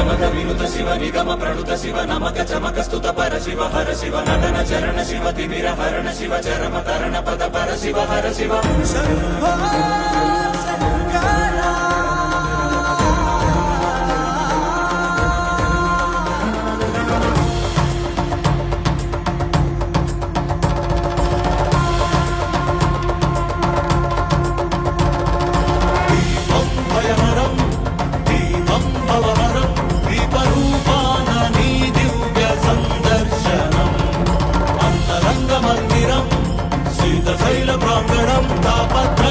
ప్రమద వినుత శివ నిగమ ప్రణుత శివ నమక చమక స్తుత పర శివ హర శివ నటన చరణ శివ తిమిర హరణ శివ చరమ తరణ పద పర శివ హర శివ శైల ప్రాంగణం తాపత్ర